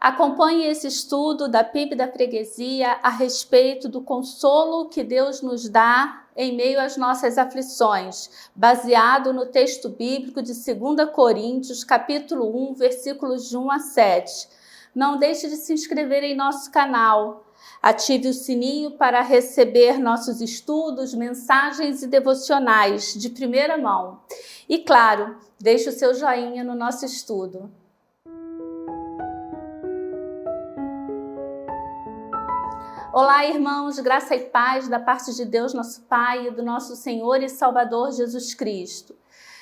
Acompanhe esse estudo da PIB da Freguesia a respeito do consolo que Deus nos dá em meio às nossas aflições, baseado no texto bíblico de 2 Coríntios, capítulo 1, versículos de 1 a 7. Não deixe de se inscrever em nosso canal. Ative o sininho para receber nossos estudos, mensagens e devocionais de primeira mão. E claro, deixe o seu joinha no nosso estudo. Olá, irmãos, graça e paz da parte de Deus, nosso Pai, e do nosso Senhor e Salvador Jesus Cristo.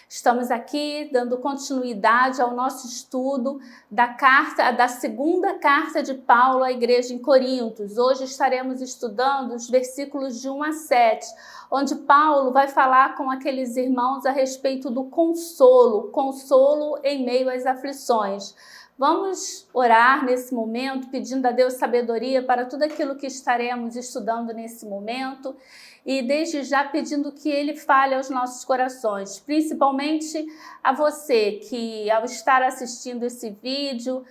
Estamos aqui dando continuidade ao nosso estudo da segunda carta de Paulo à igreja em Corintos. Hoje estaremos estudando os versículos de 1 a 7, onde Paulo vai falar com aqueles irmãos a respeito do consolo em meio às aflições. Vamos orar nesse momento, pedindo a Deus sabedoria para tudo aquilo que estaremos estudando nesse momento e desde já pedindo que Ele fale aos nossos corações, principalmente a você que ao estar assistindo esse vídeo,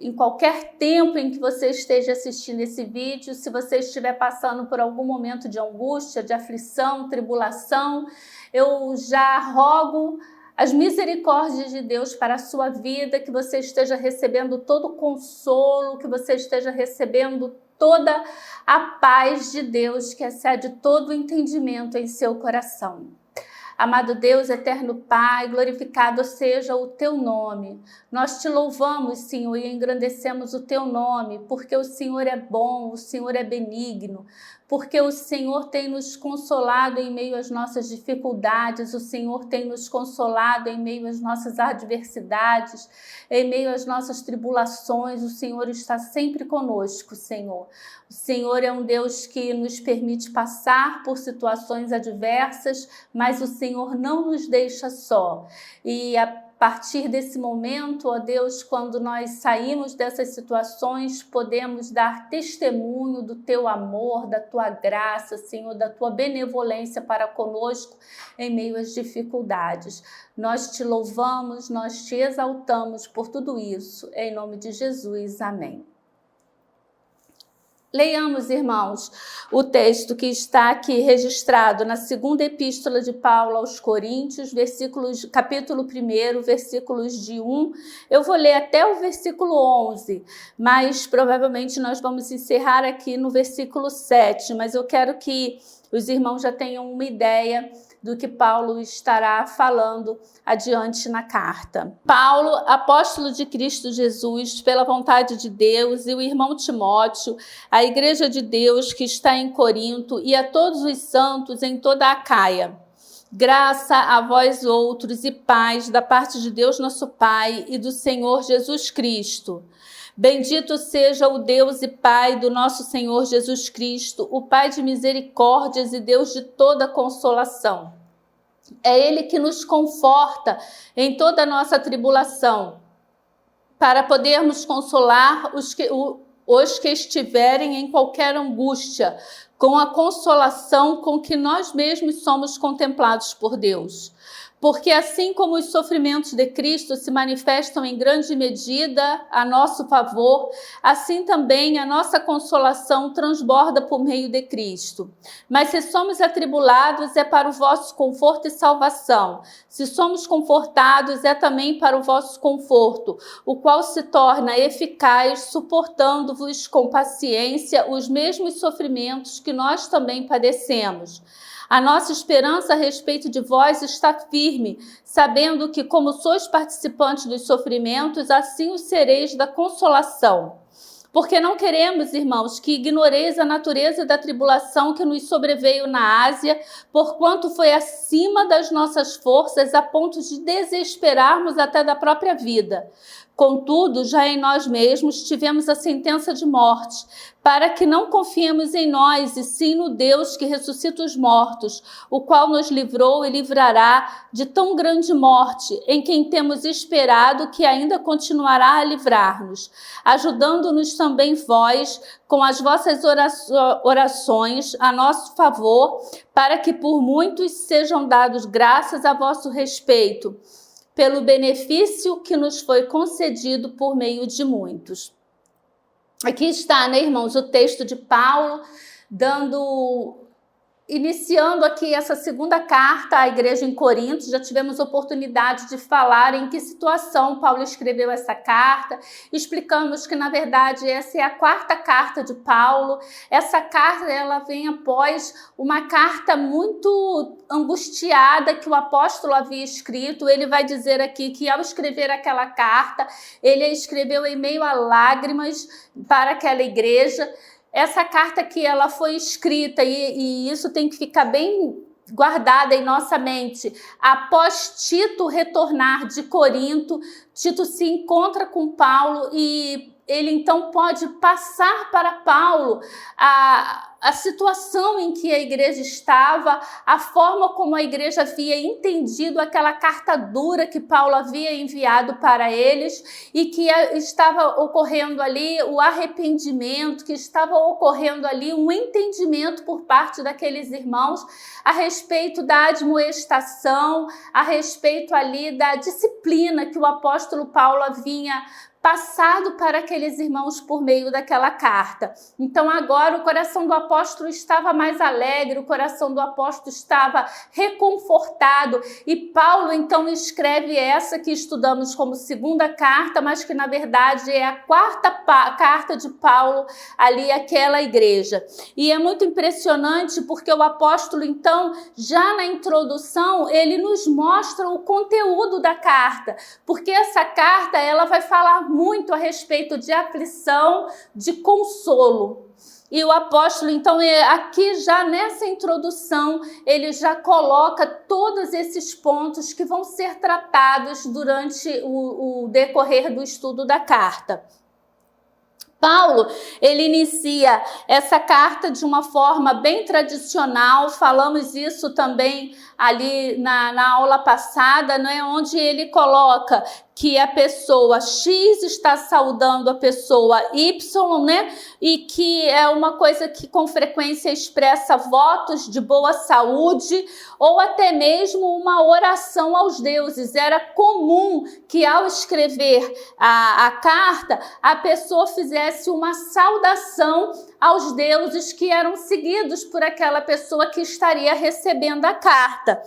em qualquer tempo em que você esteja assistindo esse vídeo, se você estiver passando por algum momento de angústia, de aflição, tribulação, eu já rogo as misericórdias de Deus para a sua vida, que você esteja recebendo todo o consolo, que você esteja recebendo toda a paz de Deus, que excede todo o entendimento em seu coração. Amado Deus, eterno Pai, glorificado seja o Teu nome. Nós te louvamos, Senhor, e engrandecemos o Teu nome, porque o Senhor é bom, o Senhor é benigno, porque o Senhor tem nos consolado em meio às nossas dificuldades, o Senhor tem nos consolado em meio às nossas adversidades, em meio às nossas tribulações, o Senhor está sempre conosco, Senhor. O Senhor é um Deus que nos permite passar por situações adversas, mas o Senhor não nos deixa só. E a partir desse momento, ó Deus, quando nós saímos dessas situações, podemos dar testemunho do Teu amor, da Tua graça, Senhor, da Tua benevolência para conosco em meio às dificuldades. Nós te louvamos, nós te exaltamos por tudo isso. Em nome de Jesus, amém. Leiamos, irmãos, o texto que está aqui registrado na segunda epístola de Paulo aos Coríntios, capítulo 1, versículos de 1. Eu vou ler até o versículo 11, mas provavelmente nós vamos encerrar aqui no versículo 7, mas eu quero que os irmãos já tenham uma ideia do que Paulo estará falando adiante na carta. Paulo, apóstolo de Cristo Jesus, pela vontade de Deus, e o irmão Timóteo, a igreja de Deus que está em Corinto, e a todos os santos em toda a Acaia. Graça a vós outros e paz da parte de Deus nosso Pai e do Senhor Jesus Cristo. Bendito seja o Deus e Pai do nosso Senhor Jesus Cristo, o Pai de misericórdias e Deus de toda consolação. É Ele que nos conforta em toda a nossa tribulação, para podermos consolar os que estiverem em qualquer angústia, com a consolação com que nós mesmos somos contemplados por Deus. Porque assim como os sofrimentos de Cristo se manifestam em grande medida a nosso favor, assim também a nossa consolação transborda por meio de Cristo. Mas se somos atribulados, é para o vosso conforto e salvação. Se somos confortados, é também para o vosso conforto, o qual se torna eficaz, suportando-vos com paciência os mesmos sofrimentos que nós também padecemos. A nossa esperança a respeito de vós está firme, sabendo que, como sois participantes dos sofrimentos, assim o sereis da consolação. Porque não queremos, irmãos, que ignoreis a natureza da tribulação que nos sobreveio na Ásia, porquanto foi acima das nossas forças, a ponto de desesperarmos até da própria vida. Contudo, já em nós mesmos tivemos a sentença de morte, para que não confiemos em nós, e sim no Deus que ressuscita os mortos, o qual nos livrou e livrará de tão grande morte, em quem temos esperado que ainda continuará a livrar-nos, ajudando-nos também vós, com as vossas orações a nosso favor, para que por muitos sejam dados graças a vosso respeito, pelo benefício que nos foi concedido por meio de muitos. Aqui está, né, irmãos, o texto de Paulo, iniciando aqui essa segunda carta à igreja em Corinto. Já tivemos oportunidade de falar em que situação Paulo escreveu essa carta. Explicamos que, na verdade, essa é a quarta carta de Paulo. Essa carta, ela vem após uma carta muito angustiada que o apóstolo havia escrito. Ele vai dizer aqui que, ao escrever aquela carta, ele a escreveu em meio a lágrimas para aquela igreja. Essa carta que ela foi escrita, e isso tem que ficar bem guardada em nossa mente, após Tito retornar de Corinto, Tito se encontra com Paulo e ele então pode passar para Paulo a situação em que a igreja estava, a forma como a igreja havia entendido aquela carta dura que Paulo havia enviado para eles e que estava ocorrendo ali o arrependimento, que estava ocorrendo ali um entendimento por parte daqueles irmãos a respeito da admoestação, a respeito ali da disciplina que o apóstolo Paulo havia passado para aqueles irmãos por meio daquela carta. Então agora o coração do apóstolo estava mais alegre, o coração do apóstolo estava reconfortado e Paulo então escreve essa que estudamos como segunda carta, mas que na verdade é a quarta carta de Paulo ali àquela igreja. E é muito impressionante porque o apóstolo então, já na introdução, ele nos mostra o conteúdo da carta, porque essa carta ela vai falar muito a respeito de aflição, de consolo. E o apóstolo, então, aqui já nessa introdução, ele já coloca todos esses pontos que vão ser tratados durante o decorrer do estudo da carta. Paulo, ele inicia essa carta de uma forma bem tradicional, falamos isso também ali na aula passada, né, onde ele coloca que a pessoa X está saudando a pessoa Y, né? E que é uma coisa que com frequência expressa votos de boa saúde ou até mesmo uma oração aos deuses. Era comum que ao escrever a carta, a pessoa fizesse uma saudação aos deuses que eram seguidos por aquela pessoa que estaria recebendo a carta.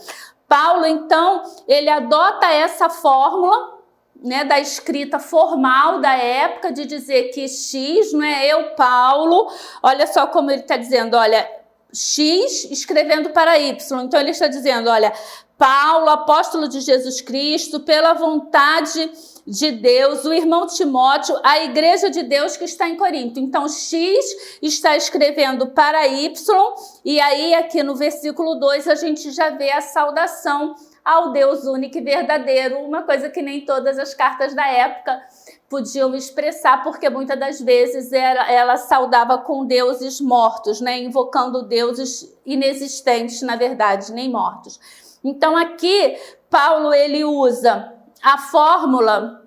Paulo, então, ele adota essa fórmula, né, da escrita formal da época, de dizer que X, não é eu, Paulo, olha só como ele está dizendo, olha, X escrevendo para Y, então ele está dizendo, olha, Paulo, apóstolo de Jesus Cristo, pela vontade de Deus, o irmão Timóteo, a igreja de Deus que está em Corinto. Então, X está escrevendo para Y, e aí aqui no versículo 2 a gente já vê a saudação ao Deus único e verdadeiro, uma coisa que nem todas as cartas da época podiam expressar, porque muitas das vezes ela saudava com deuses mortos, né? Invocando deuses inexistentes, na verdade, nem mortos. Então aqui, Paulo, ele usa a fórmula,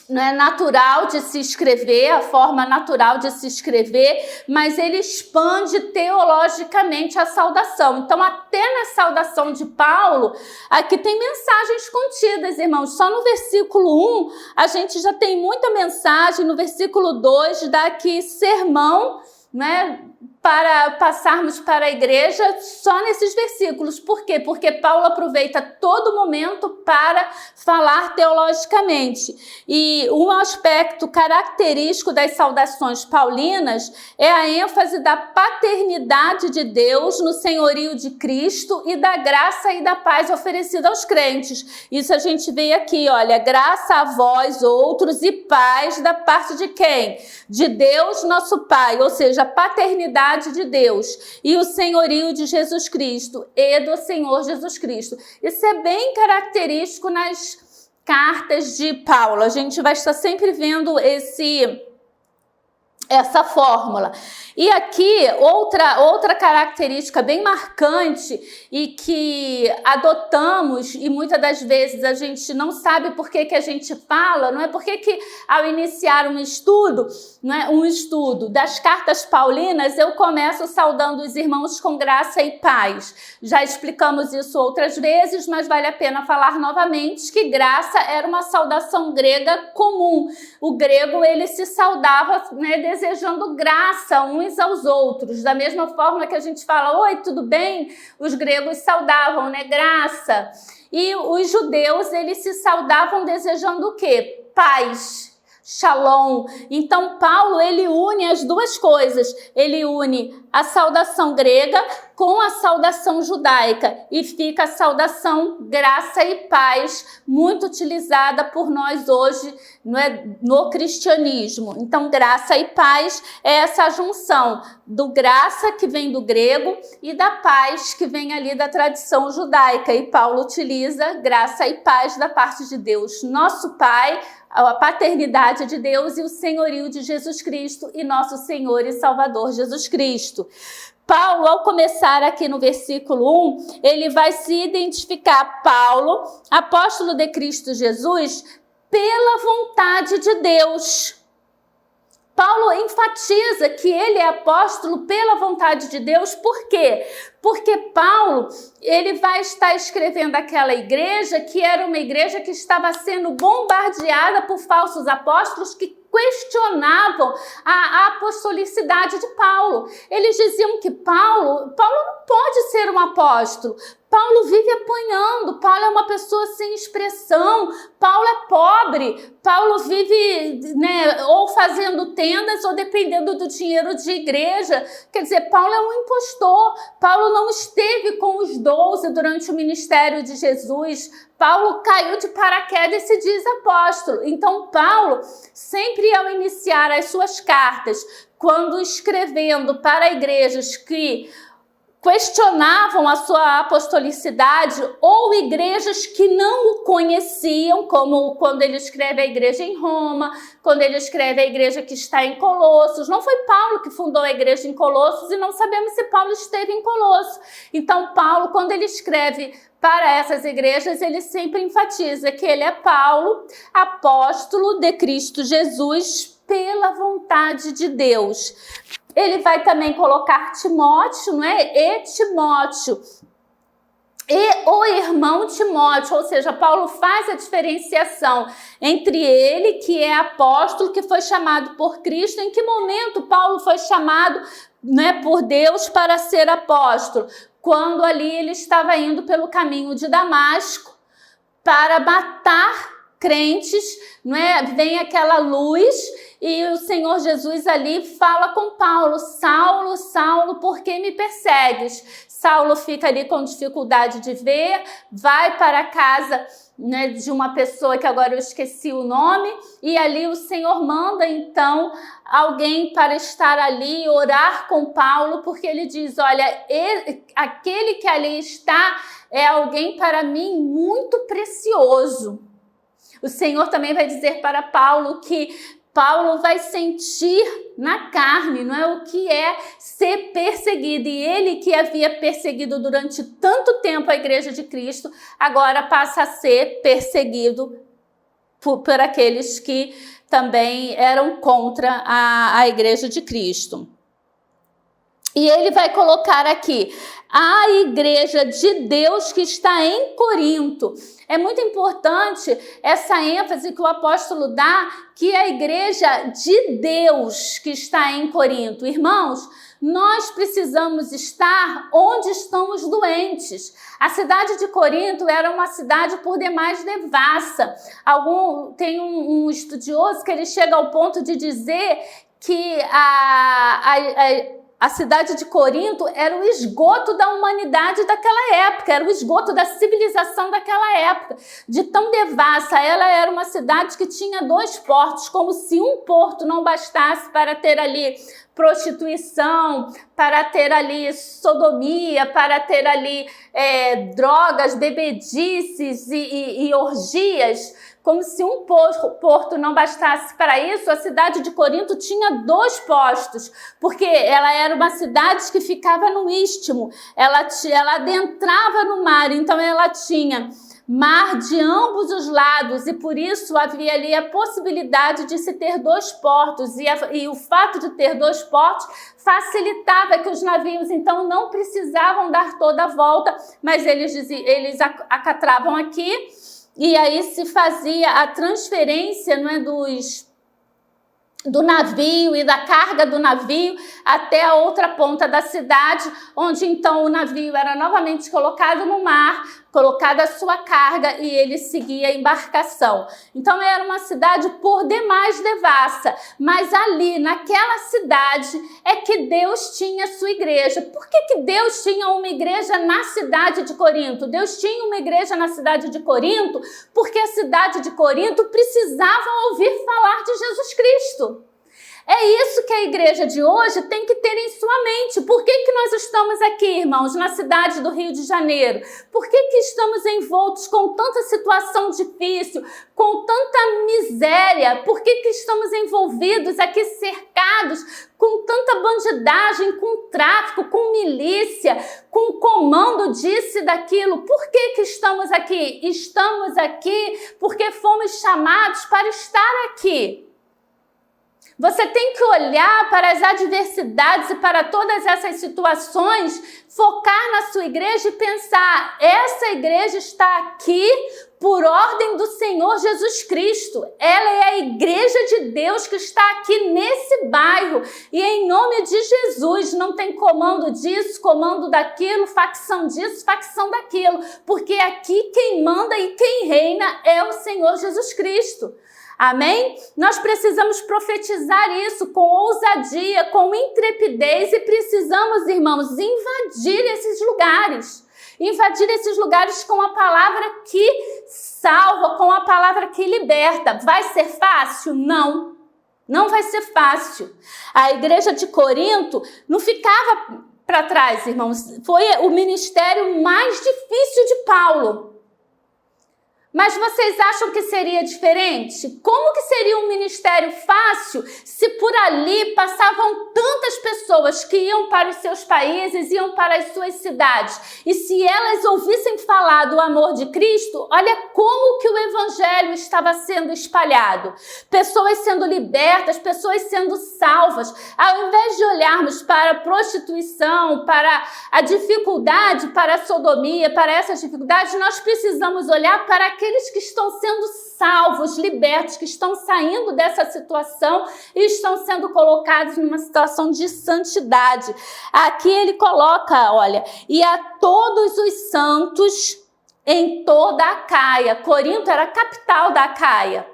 né, natural de se escrever, a forma natural de se escrever, mas ele expande teologicamente a saudação. Então, até na saudação de Paulo, aqui tem mensagens contidas, irmãos. Só no versículo 1, a gente já tem muita mensagem. No versículo 2, dá aqui sermão, né, para passarmos para a igreja só nesses versículos. Por quê? Porque Paulo aproveita todo momento para falar teologicamente. E um aspecto característico das saudações paulinas é a ênfase da paternidade de Deus no senhorio de Cristo e da graça e da paz oferecida aos crentes. Isso a gente vê aqui, olha, graça a vós outros e paz da parte de quem? De Deus, nosso Pai, ou seja, a paternidade de Deus e o senhorio de Jesus Cristo e do Senhor Jesus Cristo. Isso é bem característico nas cartas de Paulo. A gente vai estar sempre vendo essa fórmula. E aqui, outra característica bem marcante e que adotamos, e muitas das vezes a gente não sabe por que a gente fala, não é? Porque que ao iniciar um estudo, não é? Um estudo das cartas paulinas, eu começo saudando os irmãos com graça e paz. Já explicamos isso outras vezes, mas vale a pena falar novamente que graça era uma saudação grega comum. O grego, ele se saudava, né, desejando graça uns aos outros. Da mesma forma que a gente fala, oi, tudo bem? Os gregos saudavam, né, graça. E os judeus, eles se saudavam desejando o quê? Paz. Shalom. Então, Paulo, ele une as duas coisas. Ele une a saudação grega com a saudação judaica e fica a saudação graça e paz, muito utilizada por nós hoje no cristianismo. Então, graça e paz é essa junção do graça, que vem do grego, e da paz, que vem ali da tradição judaica. E Paulo utiliza graça e paz da parte de Deus, nosso Pai, a paternidade de Deus e o senhorio de Jesus Cristo e nosso Senhor e Salvador Jesus Cristo. Paulo, ao começar aqui no versículo 1, ele vai se identificar, Paulo, apóstolo de Cristo Jesus, pela vontade de Deus. Paulo enfatiza que ele é apóstolo pela vontade de Deus. Por quê? Porque Paulo, ele vai estar escrevendo aquela igreja que era uma igreja que estava sendo bombardeada por falsos apóstolos que questionavam a apostolicidade de Paulo. Eles diziam que Paulo não pode ser um apóstolo. Paulo vive apanhando, Paulo é uma pessoa sem expressão, Paulo é pobre, Paulo vive, né, ou fazendo tendas ou dependendo do dinheiro de igreja. Quer dizer, Paulo é um impostor, Paulo não esteve com os 12 durante o ministério de Jesus, Paulo caiu de paraquedas e se diz apóstolo. Então, Paulo, sempre ao iniciar as suas cartas, quando escrevendo para igrejas que questionavam a sua apostolicidade ou igrejas que não o conheciam, como quando ele escreve a igreja em Roma, quando ele escreve a igreja que está em Colossos. Não foi Paulo que fundou a igreja em Colossos e não sabemos se Paulo esteve em Colossos. Então, Paulo, quando ele escreve para essas igrejas, ele sempre enfatiza que ele é Paulo, apóstolo de Cristo Jesus, pela vontade de Deus. Ele vai também colocar Timóteo, não é? E Timóteo. E o irmão Timóteo, ou seja, Paulo faz a diferenciação entre ele, que é apóstolo, que foi chamado por Cristo. Em que momento Paulo foi chamado, né, por Deus para ser apóstolo? Quando ali ele estava indo pelo caminho de Damasco para matar crentes, não é? Vem aquela luz e o Senhor Jesus ali fala com Paulo: Saulo, Saulo, por que me persegues? Saulo fica ali com dificuldade de ver, vai para a casa, né, de uma pessoa que agora eu esqueci o nome, e ali o Senhor manda então alguém para estar ali, orar com Paulo, porque ele diz: olha, aquele que ali está é alguém para mim muito precioso. O Senhor também vai dizer para Paulo que Paulo vai sentir na carne, não é, o que é ser perseguido. E ele, que havia perseguido durante tanto tempo a igreja de Cristo, agora passa a ser perseguido por aqueles que também eram contra a igreja de Cristo. E ele vai colocar aqui: a igreja de Deus que está em Corinto. É muito importante essa ênfase que o apóstolo dá, que a igreja de Deus que está em Corinto. Irmãos, nós precisamos estar onde estão os doentes. A cidade de Corinto era uma cidade por demais devassa. Tem um estudioso que ele chega ao ponto de dizer que a cidade de Corinto era o esgoto da humanidade daquela época, era o esgoto da civilização daquela época. De tão devassa, ela era uma cidade que tinha 2 portos, como se um porto não bastasse para ter ali prostituição, para ter ali sodomia, para ter ali drogas, bebedices e orgias. Como se um porto não bastasse para isso, a cidade de Corinto tinha 2 postos, porque ela era uma cidade que ficava no istmo, ela adentrava no mar, então ela tinha mar de ambos os lados, e por isso havia ali a possibilidade de se ter 2 portos, e o fato de ter 2 portos facilitava que os navios então não precisavam dar toda a volta, mas eles acatravam aqui, e aí se fazia a transferência, não é, do navio e da carga do navio até a outra ponta da cidade, onde então o navio era novamente colocado no mar, colocada a sua carga e ele seguia a embarcação. Então era uma cidade por demais devassa, mas ali naquela cidade é que Deus tinha sua igreja. Por que Deus tinha uma igreja na cidade de Corinto? Deus tinha uma igreja na cidade de Corinto porque a cidade de Corinto precisava ouvir falar de Jesus Cristo. É isso que a igreja de hoje tem que ter em sua mente. Por que nós estamos aqui, irmãos, na cidade do Rio de Janeiro? Por que estamos envoltos com tanta situação difícil, com tanta miséria? Por que estamos envolvidos aqui, cercados com tanta bandidagem, com tráfico, com milícia, com comando disso e daquilo? Por que estamos aqui? Estamos aqui porque fomos chamados para estar aqui. Você tem que olhar para as adversidades e para todas essas situações, focar na sua igreja e pensar, essa igreja está aqui por ordem do Senhor Jesus Cristo. Ela é a igreja de Deus que está aqui nesse bairro. E em nome de Jesus, não tem comando disso, comando daquilo, facção disso, facção daquilo. Porque aqui quem manda e quem reina é o Senhor Jesus Cristo. Amém? Nós precisamos profetizar isso com ousadia, com intrepidez e precisamos, irmãos, invadir esses lugares. Invadir esses lugares com a palavra que salva, com a palavra que liberta. Vai ser fácil? Não. Não vai ser fácil. A igreja de Corinto não ficava para trás, irmãos. Foi o ministério mais difícil de Paulo. Mas vocês acham que seria diferente? Como que seria um ministério fácil se por ali passavam tantas pessoas que iam para os seus países, iam para as suas cidades? E se elas ouvissem falar do amor de Cristo, olha como que o evangelho estava sendo espalhado. Pessoas sendo libertas, pessoas sendo salvas. Ao invés de olharmos para a prostituição, para a dificuldade, para a sodomia, para essas dificuldades, nós precisamos olhar para aqueles que estão sendo salvos, libertos, que estão saindo dessa situação e estão sendo colocados numa situação de santidade. Aqui ele coloca, olha, e a todos os santos em toda a Acaia. Corinto era a capital da Acaia.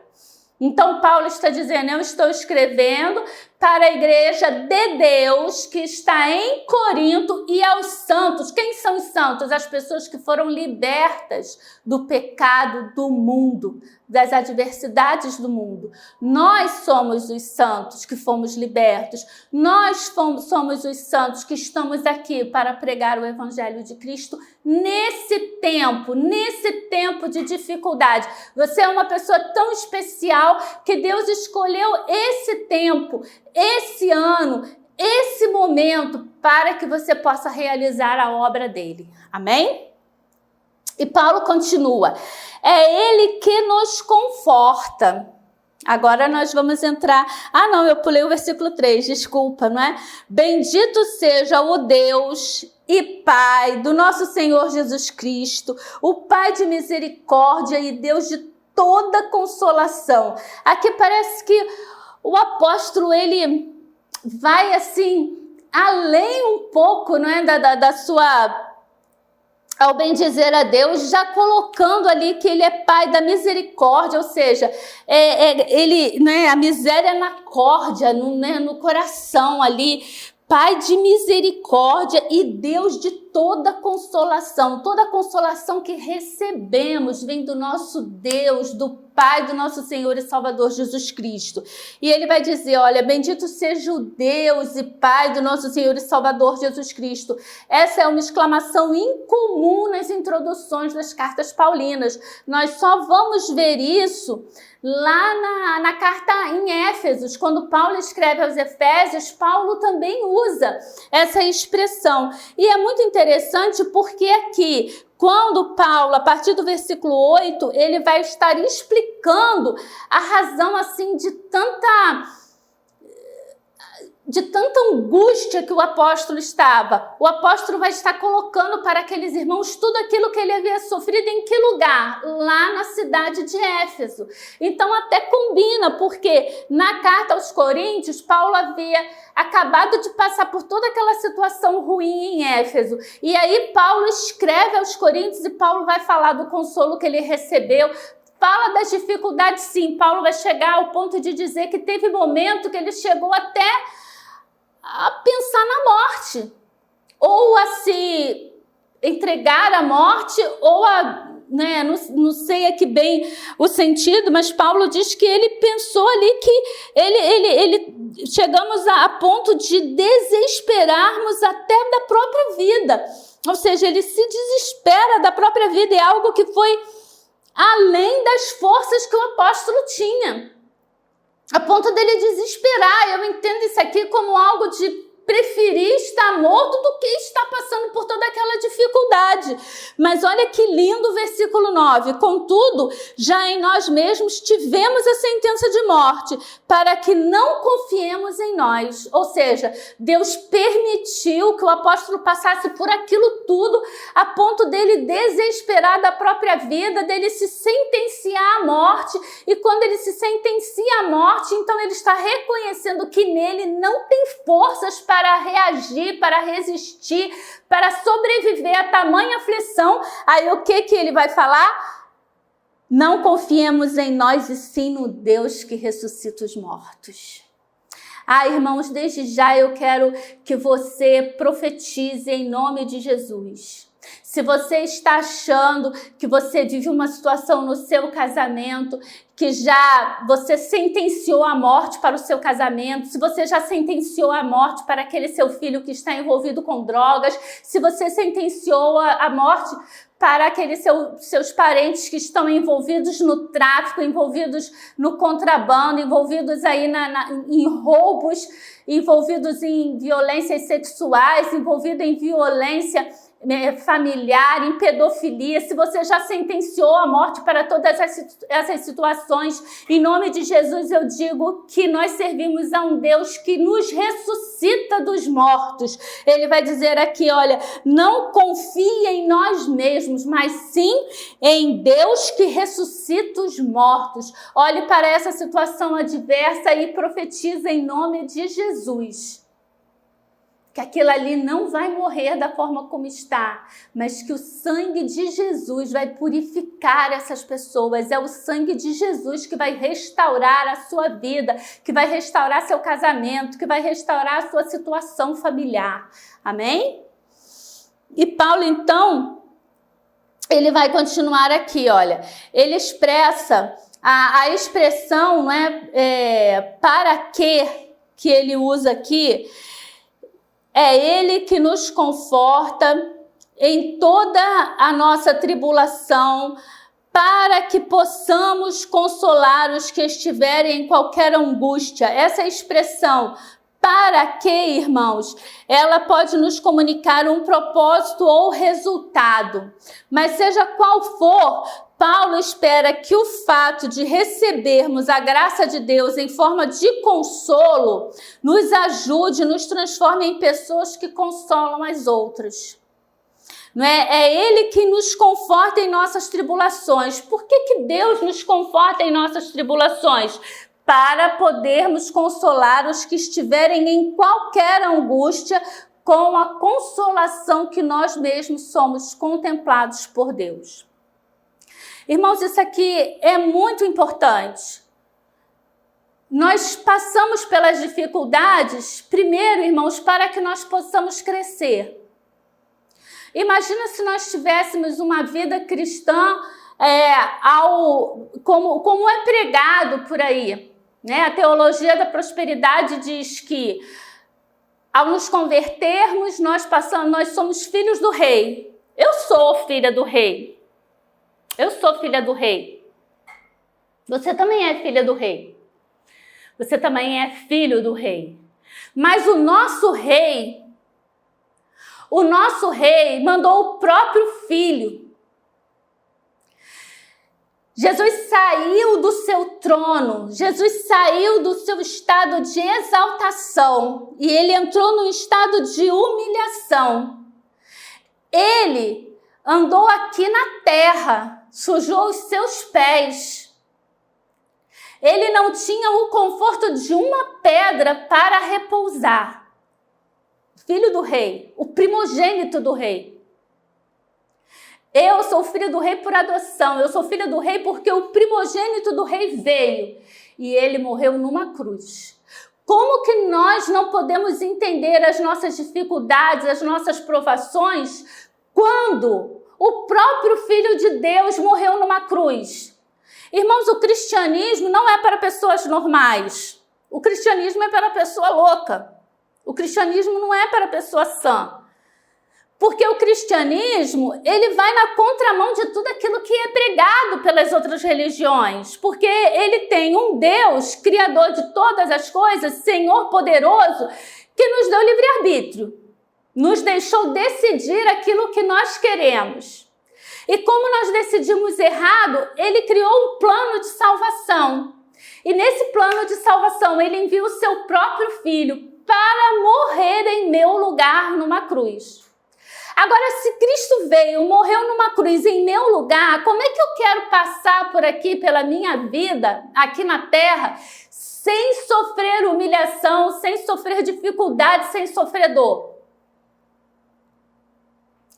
Então Paulo está dizendo, eu estou escrevendo para a igreja de Deus que está em Corinto e aos santos. Quem são os santos? As pessoas que foram libertas do pecado do mundo, das adversidades do mundo. Nós somos os santos que fomos libertos. Nós somos os santos que estamos aqui para pregar o evangelho de Cristo nesse tempo de dificuldade. Você é uma pessoa tão especial que Deus escolheu esse tempo, esse ano, esse momento para que você possa realizar a obra dele. Amém? E Paulo continua, é ele que nos conforta. Agora nós vamos entrar... não, eu pulei o versículo 3, desculpa, não é? Bendito seja o Deus e Pai do nosso Senhor Jesus Cristo, o Pai de misericórdia e Deus de toda consolação. Aqui parece que o apóstolo, ele vai assim, além um pouco, não é, da sua... ao bem dizer a Deus, já colocando ali que ele é Pai da misericórdia, ou seja, ele, né, a miséria na córdia, no coração ali, Pai de misericórdia e Deus de toda consolação que recebemos vem do nosso Deus, do Pai do nosso Senhor e Salvador Jesus Cristo. E ele vai dizer, olha, bendito seja o Deus e Pai do nosso Senhor e Salvador Jesus Cristo. Essa é uma exclamação incomum nas introduções das cartas paulinas. Nós só vamos ver isso lá na carta em Éfesos. Quando Paulo escreve aos Efésios, Paulo também usa essa expressão. E é muito interessante porque aqui, quando Paulo, a partir do versículo 8, ele vai estar explicando a razão assim de tanta angústia que o apóstolo estava. O apóstolo vai estar colocando para aqueles irmãos tudo aquilo que ele havia sofrido em que lugar? Lá na cidade de Éfeso. Então até combina, porque na carta aos Coríntios, Paulo havia acabado de passar por toda aquela situação ruim em Éfeso. E aí Paulo escreve aos Coríntios e Paulo vai falar do consolo que ele recebeu. Fala das dificuldades, sim. Paulo vai chegar ao ponto de dizer que teve momento que ele chegou até a pensar na morte, ou a se entregar à morte, ou a, não sei aqui bem o sentido, mas Paulo diz que ele pensou ali que ele chegamos a ponto de desesperarmos até da própria vida, ou seja, ele se desespera da própria vida, é algo que foi além das forças que o apóstolo tinha. A ponto dele desesperar. Eu entendo isso aqui como algo de preferir estar morto do que estar passando por toda aquela dificuldade. Mas olha que lindo o versículo 9. Contudo, já em nós mesmos tivemos a sentença de morte, para que não confiemos em nós. Ou seja, Deus permitiu que o apóstolo passasse por aquilo tudo, a ponto dele desesperar da própria vida, dele se sentenciar à morte. E quando ele se sentencia à morte, então ele está reconhecendo que nele não tem forças para reagir, para resistir, para sobreviver a tamanha aflição. Aí o que ele vai falar? Não confiemos em nós e sim no Deus que ressuscita os mortos. Irmãos, desde já eu quero que você profetize em nome de Jesus. Se você está achando que você vive uma situação no seu casamento, que já você sentenciou a morte para o seu casamento, se você já sentenciou a morte para aquele seu filho que está envolvido com drogas, se você sentenciou a morte para aqueles seus parentes que estão envolvidos no tráfico, envolvidos no contrabando, envolvidos aí em roubos, envolvidos em violências sexuais, envolvidos em violência familiar, em pedofilia, se você já sentenciou a morte para todas essas situações, em nome de Jesus eu digo que nós servimos a um Deus que nos ressuscita dos mortos. Ele vai dizer aqui, olha, não confie em nós mesmos, mas sim em Deus que ressuscita os mortos. Olhe para essa situação adversa e profetiza em nome de Jesus. Que aquilo ali não vai morrer da forma como está, mas que o sangue de Jesus vai purificar essas pessoas. É o sangue de Jesus que vai restaurar a sua vida, que vai restaurar seu casamento, que vai restaurar a sua situação familiar. Amém? E Paulo, então, ele vai continuar aqui, olha. Ele expressa a expressão, não é, para que ele usa aqui. É Ele que nos conforta em toda a nossa tribulação, para que possamos consolar os que estiverem em qualquer angústia. Essa expressão, para que, irmãos, ela pode nos comunicar um propósito ou resultado. Mas seja qual for, Paulo espera que o fato de recebermos a graça de Deus em forma de consolo nos ajude, nos transforme em pessoas que consolam as outras. Não é? É Ele que nos conforta em nossas tribulações. Por que Deus nos conforta em nossas tribulações? Para podermos consolar os que estiverem em qualquer angústia com a consolação que nós mesmos somos contemplados por Deus. Irmãos, isso aqui é muito importante. Nós passamos pelas dificuldades, primeiro, irmãos, para que nós possamos crescer. Imagina se nós tivéssemos uma vida cristã como é pregado por aí, né? A teologia da prosperidade diz que ao nos convertermos, nós somos filhos do rei. Eu sou filha do rei. Eu sou filha do rei. Você também é filha do rei. Você também é filho do rei. Mas o nosso rei mandou o próprio filho. Jesus saiu do seu trono, Jesus saiu do seu estado de exaltação e ele entrou num estado de humilhação. Ele andou aqui na terra, sujou os seus pés. Ele não tinha o conforto de uma pedra para repousar. Filho do rei, o primogênito do rei. Eu sou filha do rei por adoção, eu sou filha do rei porque o primogênito do rei veio e ele morreu numa cruz. Como que nós não podemos entender as nossas dificuldades, as nossas provações, quando o próprio Filho de Deus morreu numa cruz? Irmãos, o cristianismo não é para pessoas normais. O cristianismo é para pessoa louca. O cristianismo não é para pessoa sã. Porque o cristianismo, ele vai na contramão de tudo aquilo que é pregado pelas outras religiões. Porque ele tem um Deus, criador de todas as coisas, Senhor poderoso, que nos deu livre-arbítrio. Nos deixou decidir aquilo que nós queremos. E como nós decidimos errado, ele criou um plano de salvação. E nesse plano de salvação, ele enviou o seu próprio filho para morrer em meu lugar numa cruz. Agora, se Cristo veio, morreu numa cruz em meu lugar, como é que eu quero passar por aqui, pela minha vida, aqui na terra, sem sofrer humilhação, sem sofrer dificuldade, sem sofrer dor?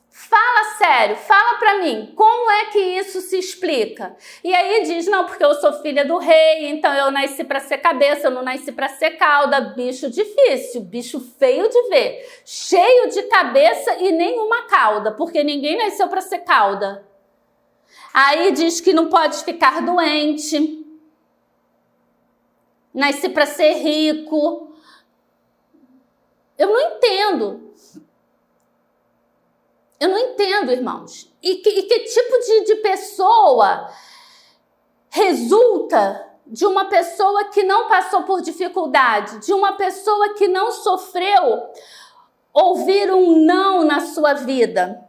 Fala sério, fala pra mim, como é que isso se explica? E aí diz, não, porque eu sou filha do rei, então eu nasci para ser cabeça, eu não nasci para ser cauda. Bicho difícil, bicho feio de ver, cheio de cabeça e nenhuma cauda, porque ninguém nasceu para ser cauda. Aí diz que não pode ficar doente, nasci para ser rico. Eu não entendo. Eu não entendo, irmãos. E que tipo de pessoa resulta de uma pessoa que não passou por dificuldade, de uma pessoa que não sofreu ouvir um não na sua vida?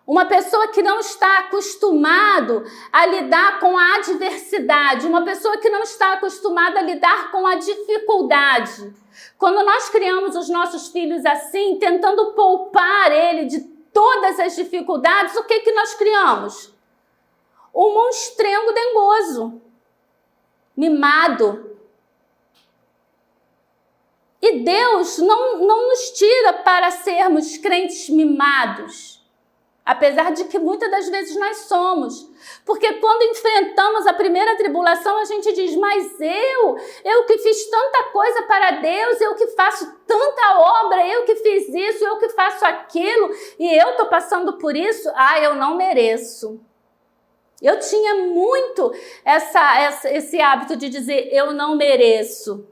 Uma pessoa que não está acostumado a lidar com a adversidade, uma pessoa que não está acostumada a lidar com a dificuldade. Quando nós criamos os nossos filhos assim, tentando poupar ele de todas as dificuldades, o que nós criamos? Um monstrengo dengoso, mimado. E Deus não nos tira para sermos crentes mimados. Apesar de que muitas das vezes nós somos. Porque quando enfrentamos a primeira tribulação, a gente diz, mas eu que fiz tanta coisa para Deus, eu que faço tanta obra, eu que fiz isso, eu que faço aquilo, e eu estou passando por isso, eu não mereço. Eu tinha muito esse hábito de dizer, eu não mereço.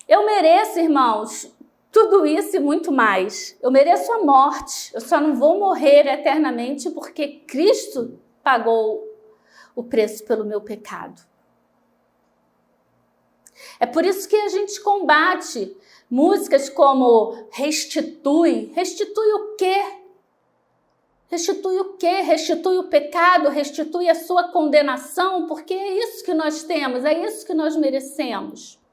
Eu mereço, irmãos, tudo isso e muito mais. Eu mereço a morte. Eu só não vou morrer eternamente porque Cristo pagou o preço pelo meu pecado. É por isso que a gente combate músicas como Restitui. Restitui o quê? Restitui o quê? Restitui o pecado, restitui a sua condenação, porque é isso que nós temos, é isso que nós merecemos.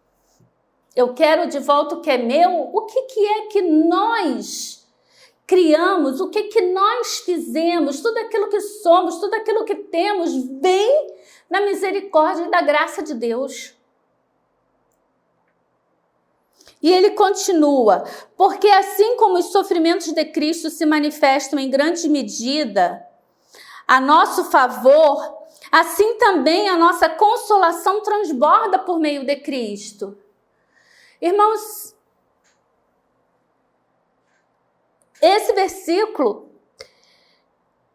Eu quero de volta o que é meu. O que é que nós criamos? O que nós fizemos? Tudo aquilo que somos, tudo aquilo que temos vem na misericórdia e da graça de Deus. E ele continua, porque assim como os sofrimentos de Cristo se manifestam em grande medida a nosso favor, assim também a nossa consolação transborda por meio de Cristo. Irmãos, esse versículo,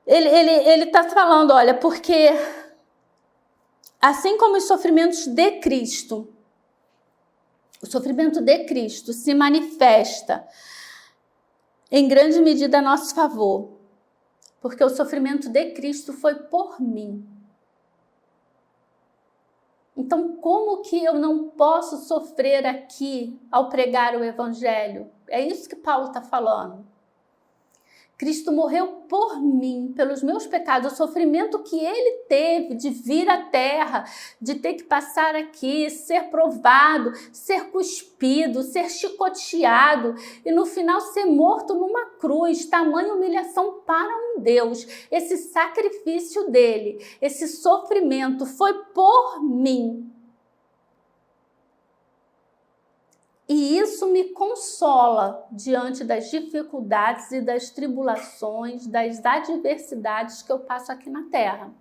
ele está falando, olha, porque assim como os sofrimentos de Cristo, o sofrimento de Cristo se manifesta em grande medida a nosso favor, porque o sofrimento de Cristo foi por mim. Então, como que eu não posso sofrer aqui ao pregar o Evangelho? É isso que Paulo está falando. Cristo morreu por mim, pelos meus pecados. O sofrimento que ele teve de vir à terra, de ter que passar aqui, ser provado, ser cuspido, ser chicoteado e no final ser morto numa cruz. Tamanha humilhação para um Deus. Esse sacrifício dele, esse sofrimento foi por mim. E isso me consola diante das dificuldades e das tribulações, das adversidades que eu passo aqui na terra.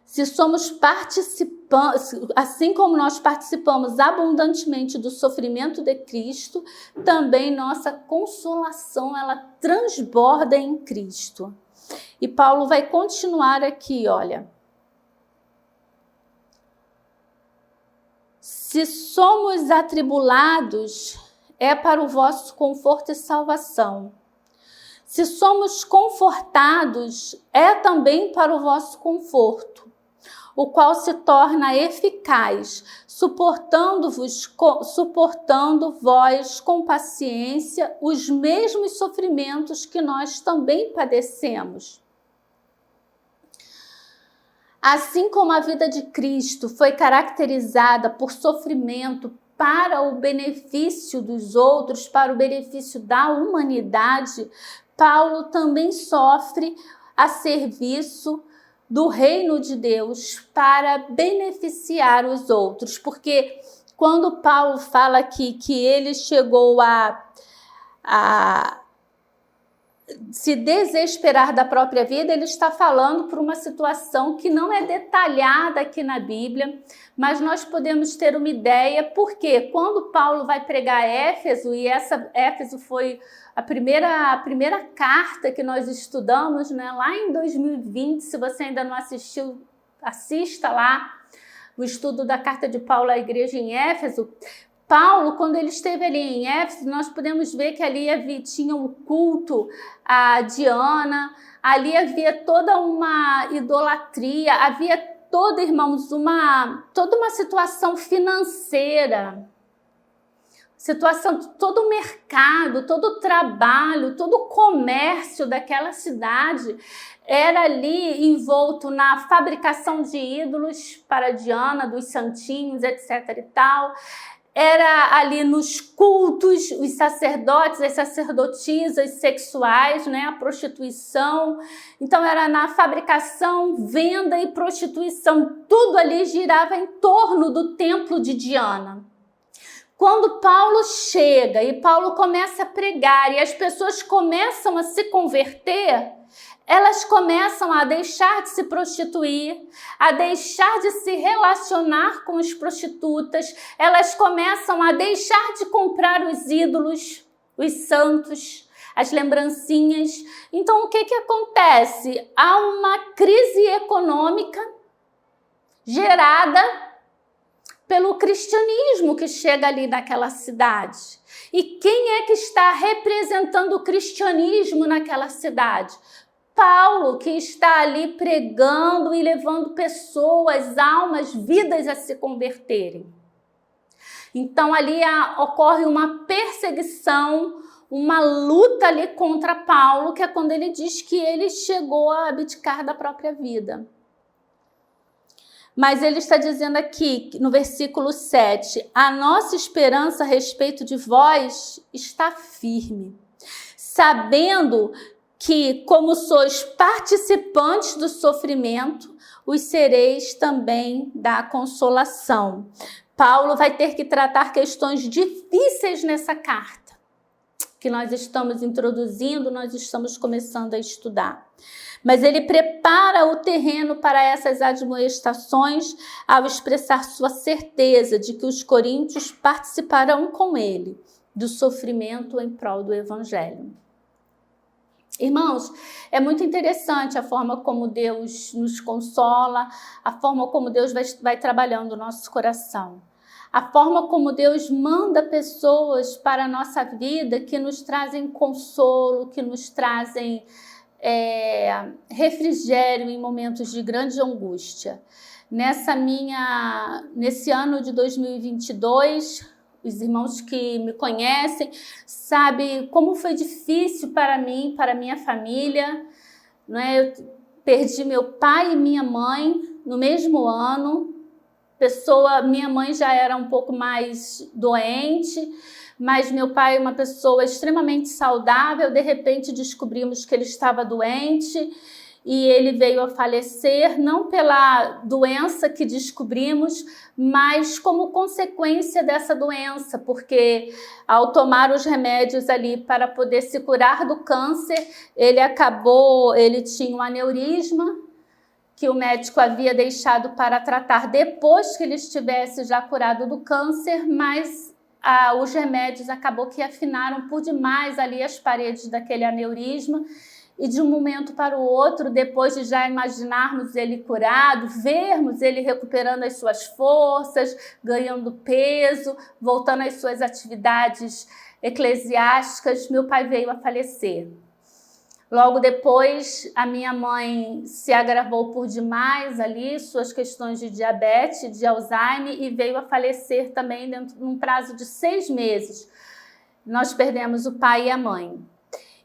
Se somos participantes, assim como nós participamos abundantemente do sofrimento de Cristo, também nossa consolação, ela transborda em Cristo. E Paulo vai continuar aqui, olha. Se somos atribulados, é para o vosso conforto e salvação. Se somos confortados, é também para o vosso conforto, o qual se torna eficaz, suportando vós com paciência os mesmos sofrimentos que nós também padecemos. Assim como a vida de Cristo foi caracterizada por sofrimento para o benefício dos outros, para o benefício da humanidade, Paulo também sofre a serviço do reino de Deus para beneficiar os outros. Porque quando Paulo fala aqui que ele chegou a se desesperar da própria vida, ele está falando por uma situação que não é detalhada aqui na Bíblia, mas nós podemos ter uma ideia, porque quando Paulo vai pregar Éfeso, e Éfeso foi a primeira carta que nós estudamos, né, lá em 2020, se você ainda não assistiu, assista lá o estudo da carta de Paulo à igreja em Éfeso. Paulo, quando ele esteve ali em Éfeso, nós podemos ver que ali tinha um culto a Diana, ali havia toda uma idolatria, havia toda, irmãos, toda uma situação financeira, todo o mercado, todo o trabalho, todo o comércio daquela cidade era ali envolto na fabricação de ídolos para Diana, dos santinhos, etc. e tal. Era ali nos cultos, os sacerdotes, as sacerdotisas sexuais, né, a prostituição. Então era na fabricação, venda e prostituição. Tudo ali girava em torno do templo de Diana. Quando Paulo chega e Paulo começa a pregar e as pessoas começam a se converter, elas começam a deixar de se prostituir, a deixar de se relacionar com as prostitutas, elas começam a deixar de comprar os ídolos, os santos, as lembrancinhas. Então, o que acontece? Há uma crise econômica gerada pelo cristianismo que chega ali naquela cidade. E quem é que está representando o cristianismo naquela cidade? Paulo, que está ali pregando e levando pessoas, almas, vidas a se converterem. Então ali ocorre uma perseguição, uma luta ali contra Paulo, que é quando ele diz que ele chegou a abdicar da própria vida. Mas ele está dizendo aqui, no versículo 7, a nossa esperança a respeito de vós está firme, sabendo que, como sois participantes do sofrimento, os sereis também da consolação. Paulo vai ter que tratar questões difíceis nessa carta, que nós estamos introduzindo, nós estamos começando a estudar. Mas ele prepara o terreno para essas admoestações ao expressar sua certeza de que os coríntios participarão com ele do sofrimento em prol do Evangelho. Irmãos, é muito interessante a forma como Deus nos consola, a forma como Deus vai trabalhando o nosso coração. A forma como Deus manda pessoas para a nossa vida que nos trazem consolo, que nos trazem refrigério em momentos de grande angústia. Nesse ano de 2022, os irmãos que me conhecem sabem como foi difícil para mim, para minha família, né? Eu perdi meu pai e minha mãe no mesmo ano. Minha mãe já era um pouco mais doente, mas meu pai é uma pessoa extremamente saudável. De repente descobrimos que ele estava doente e ele veio a falecer, não pela doença que descobrimos, mas como consequência dessa doença, porque ao tomar os remédios ali para poder se curar do câncer, ele tinha um aneurisma que o médico havia deixado para tratar depois que ele estivesse já curado do câncer, mas os remédios acabou que afinaram por demais ali as paredes daquele aneurisma. E de um momento para o outro, depois de já imaginarmos ele curado, vermos ele recuperando as suas forças, ganhando peso, voltando às suas atividades eclesiásticas, meu pai veio a falecer. Logo depois, a minha mãe se agravou por demais ali, suas questões de diabetes, de Alzheimer, e veio a falecer também dentro de um prazo de 6 meses. Nós perdemos o pai e a mãe.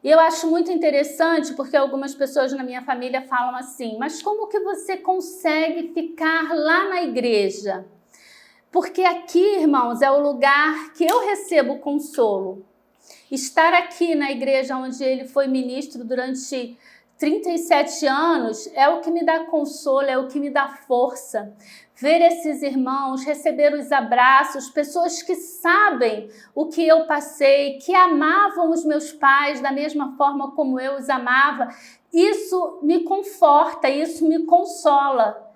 E eu acho muito interessante porque algumas pessoas na minha família falam assim, mas como que você consegue ficar lá na igreja? Porque aqui, irmãos, é o lugar que eu recebo consolo. Estar aqui na igreja onde ele foi ministro durante 37 anos é o que me dá consolo, é o que me dá força. Ver esses irmãos, receber os abraços, pessoas que sabem o que eu passei, que amavam os meus pais da mesma forma como eu os amava, isso me conforta, isso me consola.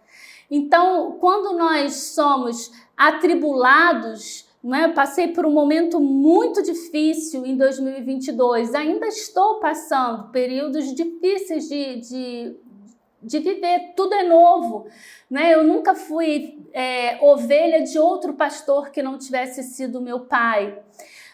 Então, quando nós somos atribulados, passei por um momento muito difícil em 2022, ainda estou passando períodos difíceis de viver, tudo é novo, Eu nunca fui ovelha de outro pastor que não tivesse sido meu pai,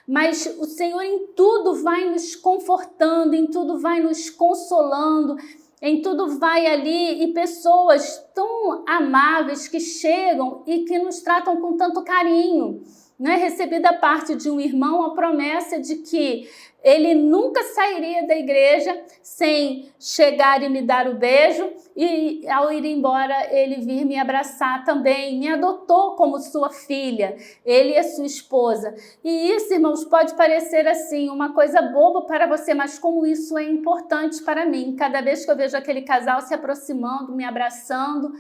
mas o Senhor em tudo vai nos confortando, em tudo vai nos consolando, em tudo vai ali, e pessoas tão amáveis que chegam e que nos tratam com tanto carinho. Recebi da parte de um irmão a promessa de que ele nunca sairia da igreja sem chegar e me dar o beijo, e ao ir embora ele vir me abraçar também, me adotou como sua filha, ele e a sua esposa. E isso, irmãos, pode parecer assim uma coisa boba para você, mas como isso é importante para mim. Cada vez que eu vejo aquele casal se aproximando, me abraçando,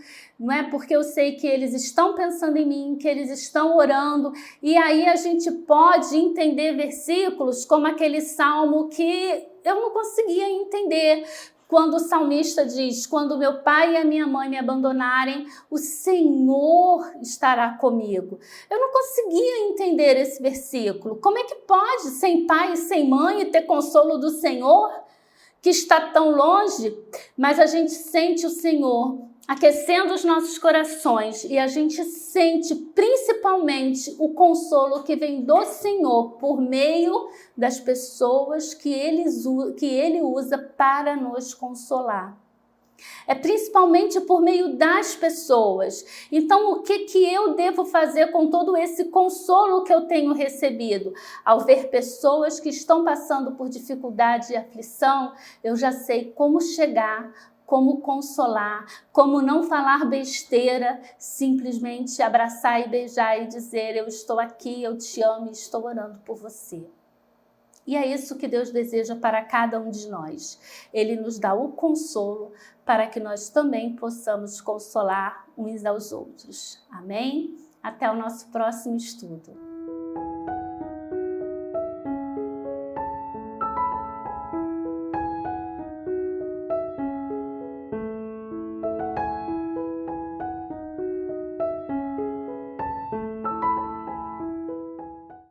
porque eu sei que eles estão pensando em mim, que eles estão orando, e aí a gente pode entender versículos como aquele salmo que eu não conseguia entender, quando o salmista diz, quando meu pai e a minha mãe me abandonarem, o Senhor estará comigo. Eu não conseguia entender esse versículo. Como é que pode, sem pai e sem mãe, ter consolo do Senhor, que está tão longe? Mas a gente sente o Senhor aquecendo os nossos corações, e a gente sente principalmente o consolo que vem do Senhor por meio das pessoas que Ele usa para nos consolar. É principalmente por meio das pessoas. Então, o que eu devo fazer com todo esse consolo que eu tenho recebido? Ao ver pessoas que estão passando por dificuldade e aflição, eu já sei como chegar, como consolar, como não falar besteira, simplesmente abraçar e beijar e dizer, eu estou aqui, eu te amo e estou orando por você. E é isso que Deus deseja para cada um de nós. Ele nos dá o consolo para que nós também possamos consolar uns aos outros. Amém? Até o nosso próximo estudo.